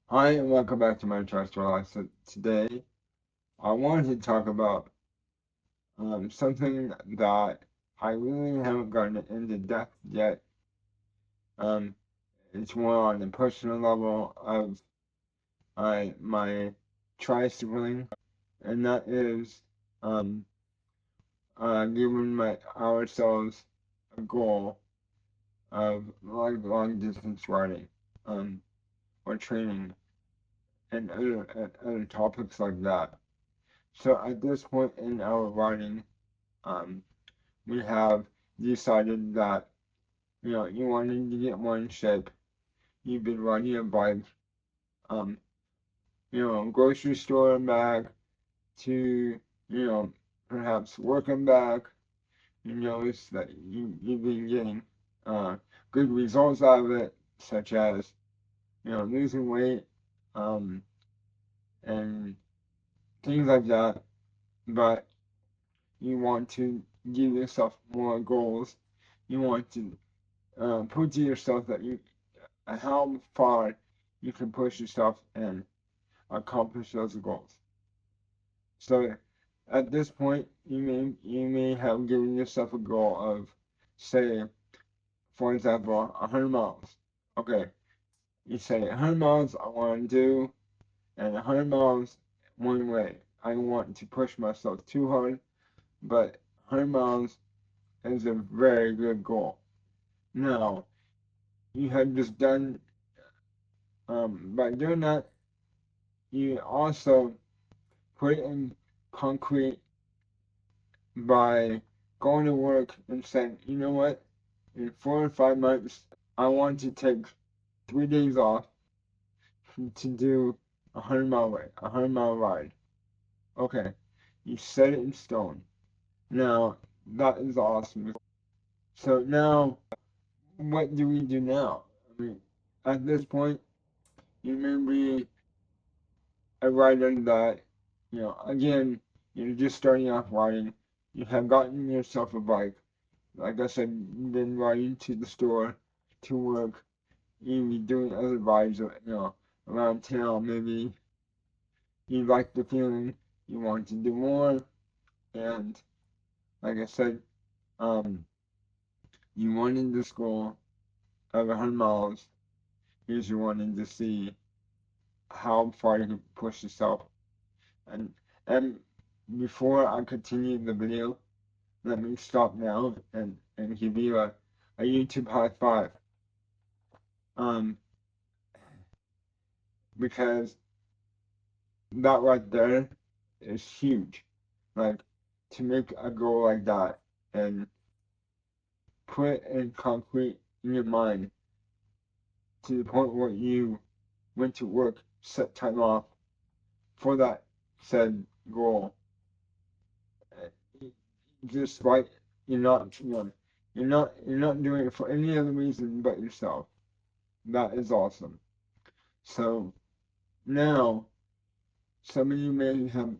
Hi, and welcome back to my tricycle life. So today, I wanted to talk about something that I really haven't gotten into depth yet. Um, it's more on the personal level of my tricycling, and that is um, giving ourselves a goal of like long distance riding, um, or training, and other topics like that. So at this point in our riding, um, we have decided that you wanted to get more in shape. You've been riding a bike, um, grocery store and back to perhaps work and back. You notice that you've been getting uh, good results out of it, such as losing weight, um, and things like that. But you want to give yourself more goals. You want to prove to yourself that how far you can push yourself and accomplish those goals. So at this point, you may have given yourself a goal of, say, for example, 100 miles. Okay, you say 100 miles I want to do, and 100 miles one way. I want to push myself too hard, but 100 miles is a very good goal. Now, you have just done, by doing that, you also put it in concrete by going to work and saying, you know what, in 4 or 5 months, I want to take 3 days off to do a 100 mile ride. Okay, you set it in stone. Now, that is awesome. So now, what do we do now? I mean, at this point, you may be a rider that, again, you're just starting off riding. You have gotten yourself a bike. Like I said, you've been riding to the store, to work, you've been doing other rides, around town. Maybe you like the feeling, you want to do more, and like I said, um, you wanted this goal of 100 miles because you wanted to see how far you can push yourself. And and before I continue the video, let me stop now and give you a YouTube high five. Um, because that right there is huge. Like to make a goal like that and put it in concrete in your mind to the point where you went to work, set time off for that said goal. Just like you're not, you're not doing it for any other reason but yourself. That is awesome. So now some of you may have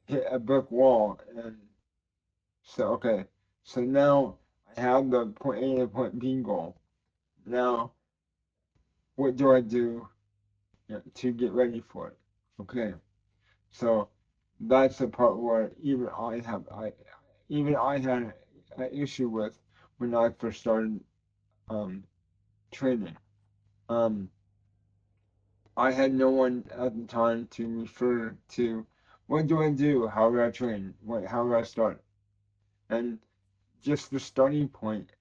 hit a brick wall and so okay. So now I have the point A and point B goal. Now what do I do to get ready for it? Okay. So that's the part where even I had an issue with when I first started um training. Um I had no one at the time to refer to what do I do? How do I train? How do I start? And just the starting point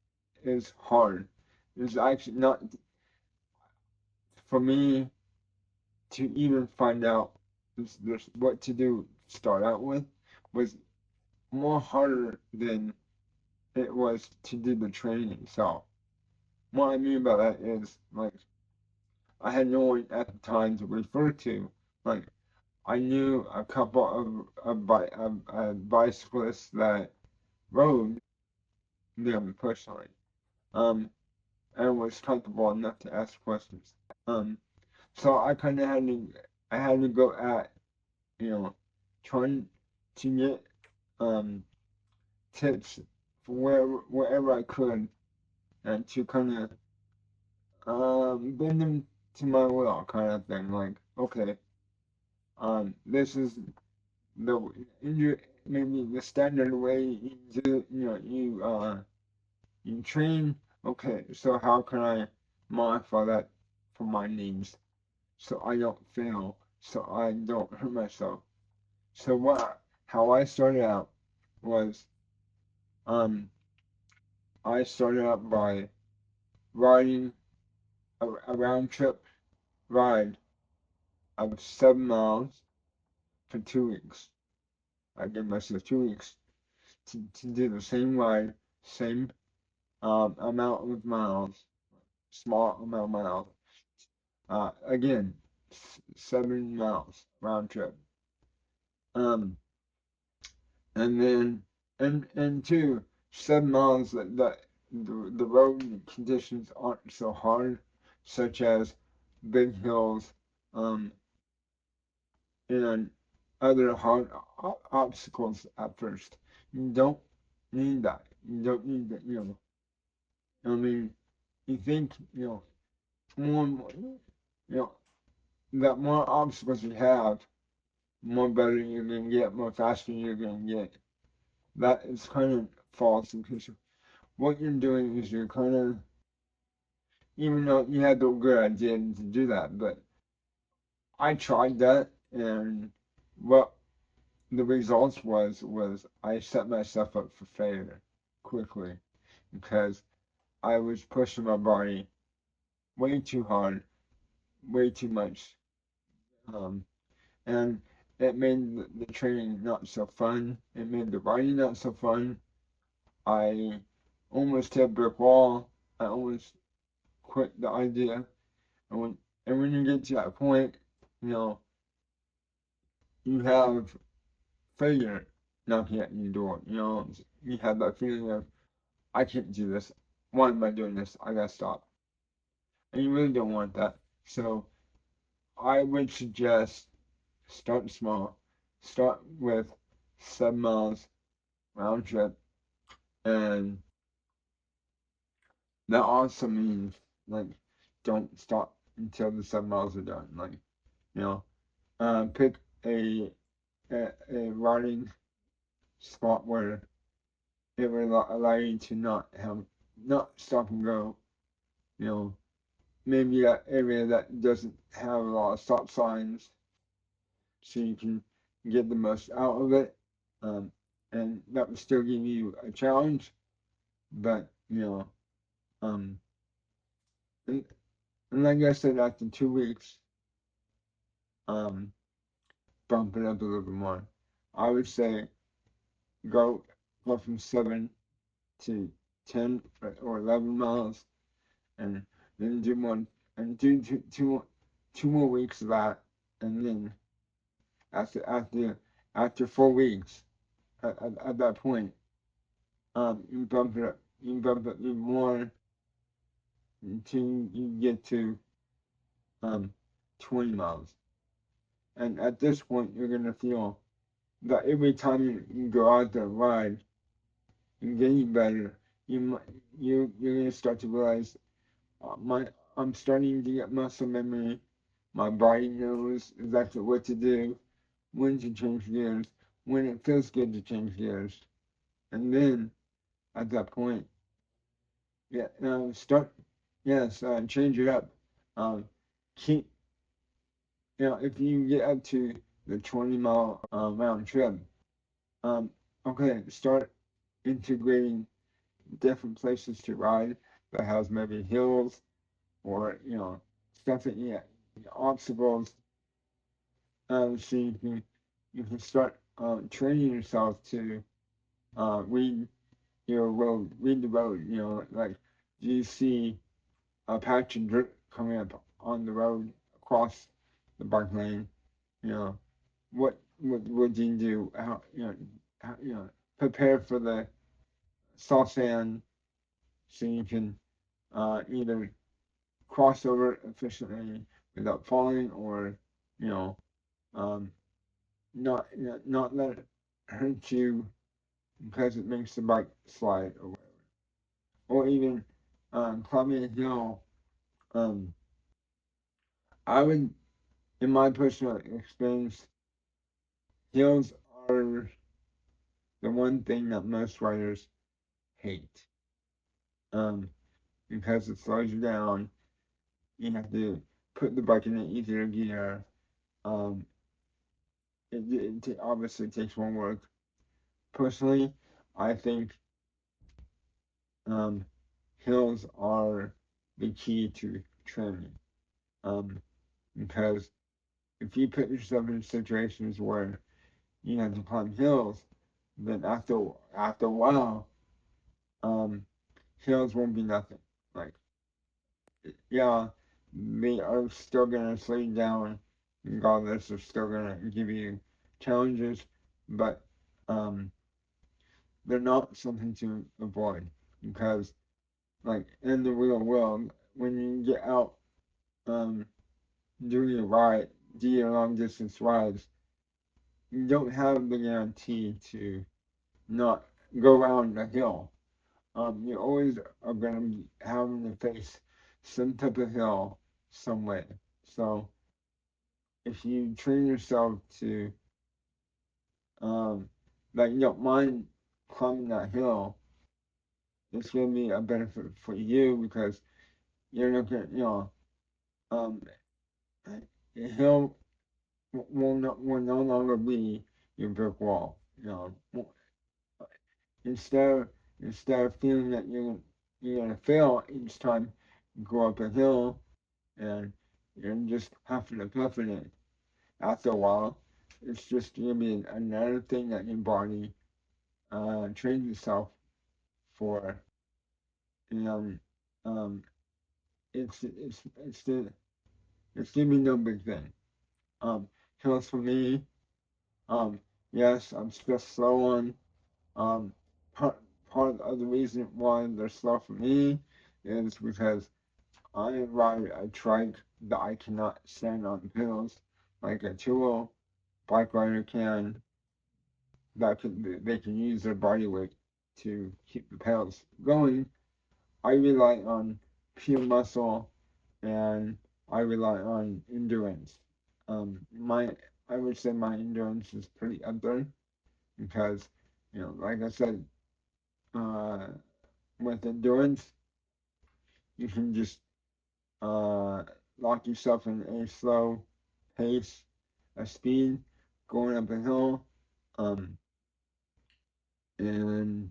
is hard. It's actually not for me to even find out what to do start out with was more harder than it was to do the training itself. What I mean by that is like I had no one at the time to refer to. Like I knew a couple of bicyclists that rode them personally. Um, and was comfortable enough to ask questions. Um, so I kind of had to go at you know trying to get um tips for wherever I could and to kind of bring them to my will kind of thing. Like, okay, this is the maybe the standard way you do, you train. Okay, so how can I modify that for my needs so I don't fail, so I don't hurt myself? So how I started out was, um, I started out by riding a round trip ride of 7 miles for 2 weeks. I gave myself 2 weeks to do the same ride, same amount of miles, small amount of miles. Again, 7 miles round trip. Um, and then and two, 7 miles that the road conditions aren't so hard, such as big hills, um, and other hard obstacles at first. You don't need that. You don't need that. I mean, you think more and more, that more obstacles you have, more better you're gonna get, more faster you're gonna get. That is kind of false because what you're doing is you're kind of, even though you had the good idea to do that, but I tried that, and what the results was I set myself up for failure quickly because I was pushing my body way too hard, way too much, um, and it made the training not so fun. It made the riding not so fun. I almost hit a brick wall. I almost quit the idea. And when you get to that point, you know, you have failure knocking at your door. You have that feeling of, I can't do this. Why am I doing this? I gotta stop. And you really don't want that. So I would suggest start small. Start with 7 miles round trip. And that also means, like, don't stop until the 7 miles are done. Like, you know, pick a riding spot where it will allow you to not stop and go. You know, maybe that area that doesn't have a lot of stop signs, so you can get the most out of it. Um, and that will still give you a challenge, but um, and, and like I said, after 2 weeks, um, bump it up a little bit more. I would say go go from 7 to 10 or 11 miles, and then do one and do two more weeks of that, and then after 4 weeks, at that point, you bump it up, even more until you get to um 20 miles, and at this point, you're gonna feel that every time you go out there and ride, you're getting better. You're gonna start to realize I'm starting to get muscle memory. My body knows exactly what to do, when to change gears, when it feels good to change gears. And then at that point, yeah, change it up. Um, keep, if you get up to the 20-mile round trip, um, okay, start integrating different places to ride that has maybe hills or, stuff that, obstacles. So you can start training yourself to read the road. Like, do you see a patch of dirt coming up on the road across the bike lane? You know, what do you do? Prepare for the soft sand so you can either cross over efficiently without falling, or you know, um, not let it hurt you because it makes the bike slide or whatever. Or even climbing a hill, um, I would, in my personal experience, hills are the one thing that most riders hate. Um, because it slows you down. You have to put the bike in an easier gear. Um, it obviously takes more work. Personally, I think um, hills are the key to training. Um, because if you put yourself in situations where you have to climb hills, then after a while, um, hills won't be nothing. Like, yeah, they are still gonna slow you down, regardless. They're still gonna give you challenges, but um, they're not something to avoid because, like, in the real world, when you get out um, doing a ride, do your long distance rides, you don't have the guarantee to not go around the hill. You always are going to be having to face some type of hill some way. So if you train yourself to, um, like, you don't mind climbing that hill, it's going to be a benefit for you because you're not going to, um, the hill will no longer be your brick wall. Instead of, instead of feeling that you're gonna fail each time you go up a hill and you're just huffing and puffing it. After a while, it's just gonna be another thing that your body trains itself for. And um, it's the it's gonna be no big thing. Hills for me, um, yes, I'm still slow on. Um, part part of the reason why they're slow for me is because I ride a trike that I cannot stand on pedals like a two-wheel bike rider can. They can use their body weight to keep the pedals going. I rely on pure muscle and I rely on endurance. My I would say my endurance is pretty up there because like I said, uh, with endurance you can just uh, lock yourself in a slow pace, a speed, going up a hill, um, and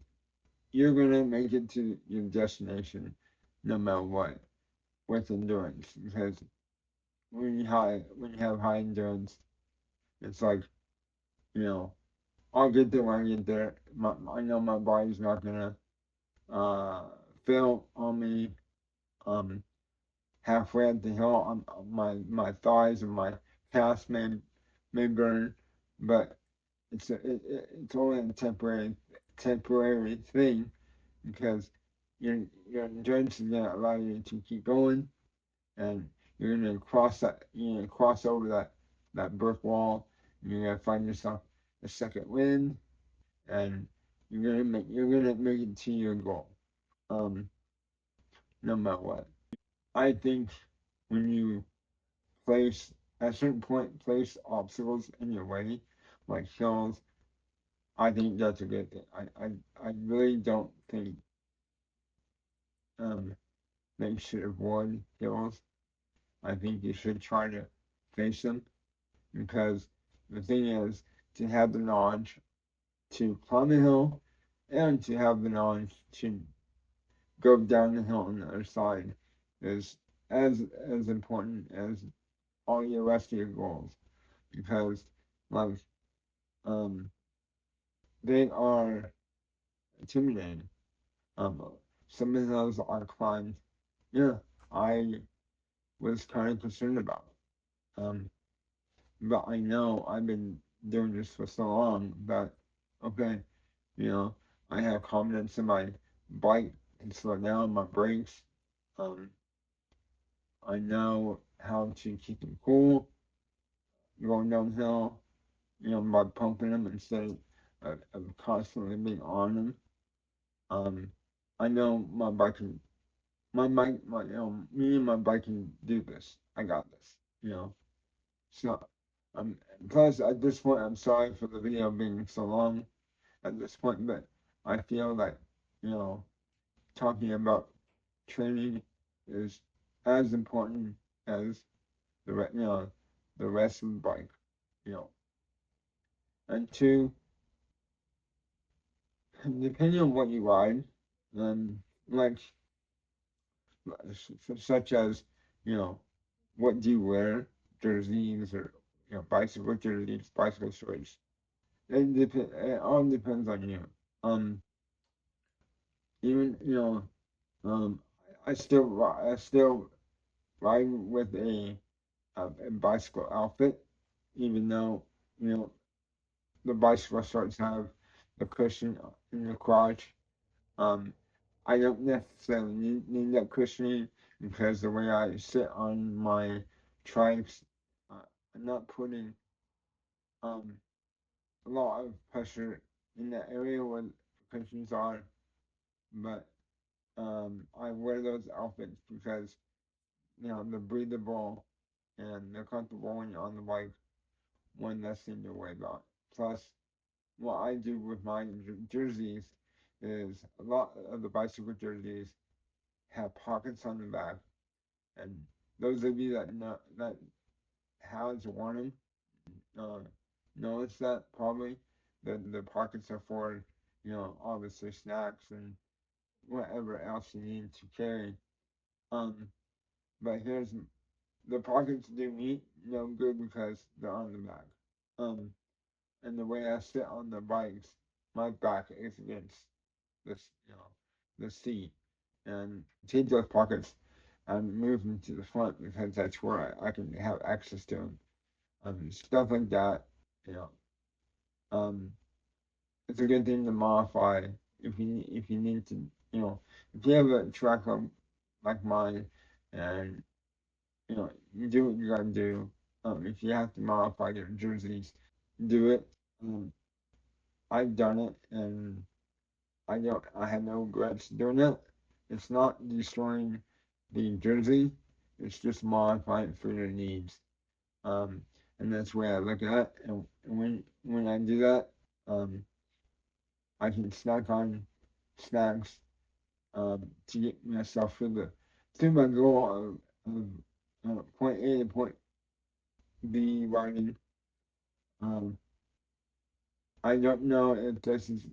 you're gonna make it to your destination no matter what with endurance. Because when you have high endurance, it's like you know I'll get there when I get there. I know my body's not gonna uh, fail on me. Um, Halfway up the hill, my thighs and my calves may burn, but it's only a temporary thing because your endurance is gonna allow you to keep going, and you're gonna cross over that brick wall, and you're gonna find yourself a second wind, and you're gonna make it to your goal, um, no matter what. I think when you place at a certain point place obstacles in your way, like hills, I think that's a good thing. I really don't think um that you should avoid hills. I think you should try to face them because the thing is to have the knowledge to climb a hill and to have the knowledge to go down the hill on the other side is as important as all your rest of your goals because like um they are intimidating. Um, some of those I climbed, yeah, I was kind of concerned about. Um, but I know I've been doing this for so long that, okay, you know, I have confidence in my bike and slow down my brakes. Um, I know how to keep them cool going downhill, by pumping them instead of constantly being on them. Um, I know my bike can, me and my bike can do this. I got this. you know. So, um, plus at this point, I'm sorry for the video being so long at this point, but I feel like, you know, talking about training is as important as you know, the rest of the bike, you know. And two, depending on what you ride, like such as, you know, what do you wear, jerseys or bicycle jerseys, bicycle shorts. It all depends on you. Um, even um, I still ride with a bicycle outfit, even though you know the bicycle shorts have the cushion in the crotch. Um, I don't necessarily need that cushioning because the way I sit on my trikes, I'm not putting um, a lot of pressure in the area where the cushions are, but I wear those outfits because they're breathable and they're comfortable when you're on the bike. One less thing to worry about. Plus, what I do with my jerseys is a lot of the bicycle jerseys have pockets on the back, and those of you that has worn them uh, notice that probably the pockets are for obviously snacks and whatever else you need to carry. Um, but here's the pockets do me no good because they're on the back. Um, and the way I sit on the bikes, my back is against this, the seat, and take those pockets and move them to the front because that's where I can have access to them. Stuff like that, you know. Um, it's a good thing to modify if you need to, if you have a tracker like mine, and you do what you gotta do. If you have to modify your jerseys, do it. Um, I've done it, and I have no regrets doing it. It's not destroying the jersey. It's just modifying it for your needs. Um, and that's the way I look at it. And when I do that, um, I can snack on snacks to get myself to my goal of point A to point B riding. Um, I don't know if this is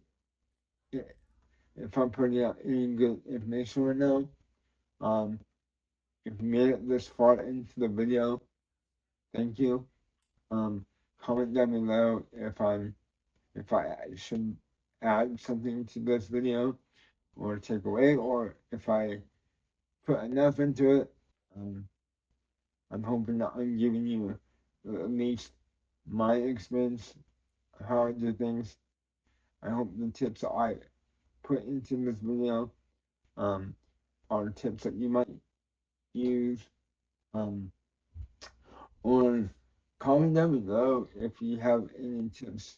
if I'm putting out any good information right now. Um, if you made it this far into the video, thank you. Um, comment down below if I should add something to this video or take away, or if I put enough into it. Um, I'm hoping that I'm giving you at least my experience of how I do things. I hope the tips that I put into this video um, are tips that you might use. Um, or comment down below if you have any tips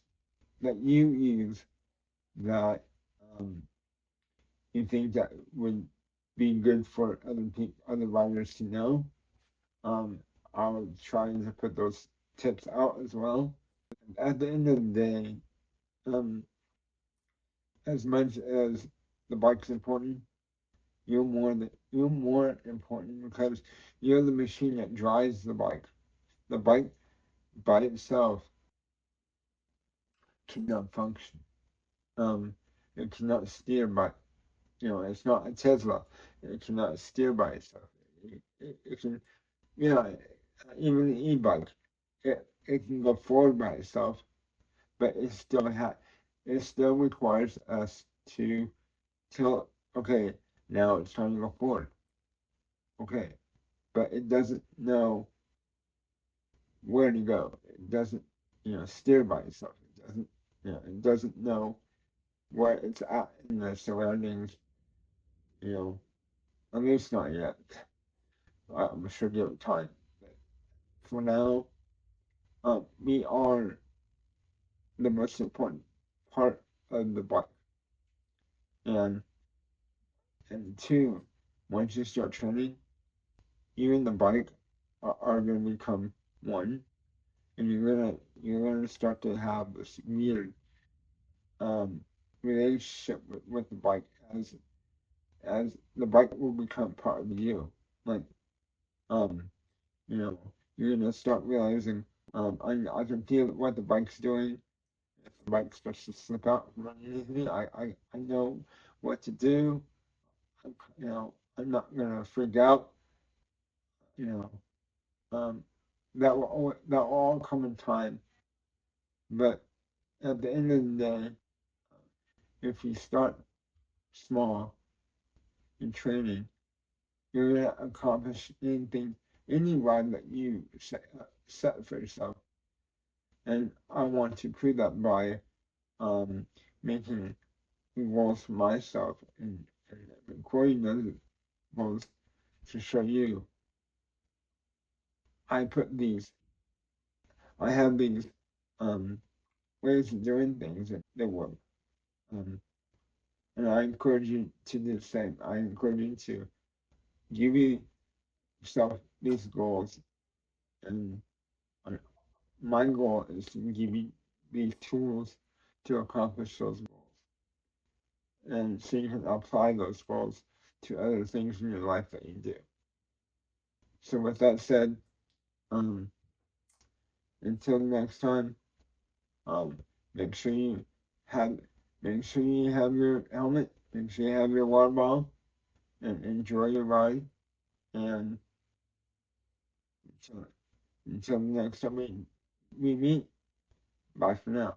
that you use that um, you think that would be good for other riders to know. Um, I'll try to put those tips out as well. At the end of the day, um, as much as the bike's important, you're more important because you're the machine that drives the bike. The bike by itself cannot function. Um, it cannot steer by it's not a Tesla. It cannot steer by itself. It can even an e-bike. It can go forward by itself, but it still requires us to tell okay, now it's time to go forward. Okay. But it doesn't know where to go. It doesn't, steer by itself. It doesn't know where it's at in the surroundings, you know, at least not yet. I'm sure give it time. But for now, we are the most important part of the bike. And two, once you start training, even the bike are going to become one, and you're gonna start to have this weird um, relationship with the bike as the bike will become part of you. Like um, you know, you're gonna start realizing I can feel what the bike's doing. If the bike starts to slip out from underneath me, I know what to do. You know, I'm not gonna freak out. You know, um, that will all come in time. But at the end of the day, if you start small in training, you're gonna accomplish anything, any ride that you set for yourself. And I want to prove that by um, making goals for myself and recording those goals to show you. I put these, I have these um, ways of doing things that work. Um, and I encourage you to do the same. I encourage you to give yourself these goals. And my goal is to give you these tools to accomplish those goals. And so you can apply those goals to other things in your life that you do. So with that said, um, until next time, um, make sure you have make sure you have your helmet, make sure you have your water bottle, and enjoy your ride. And until the next time we meet, bye for now.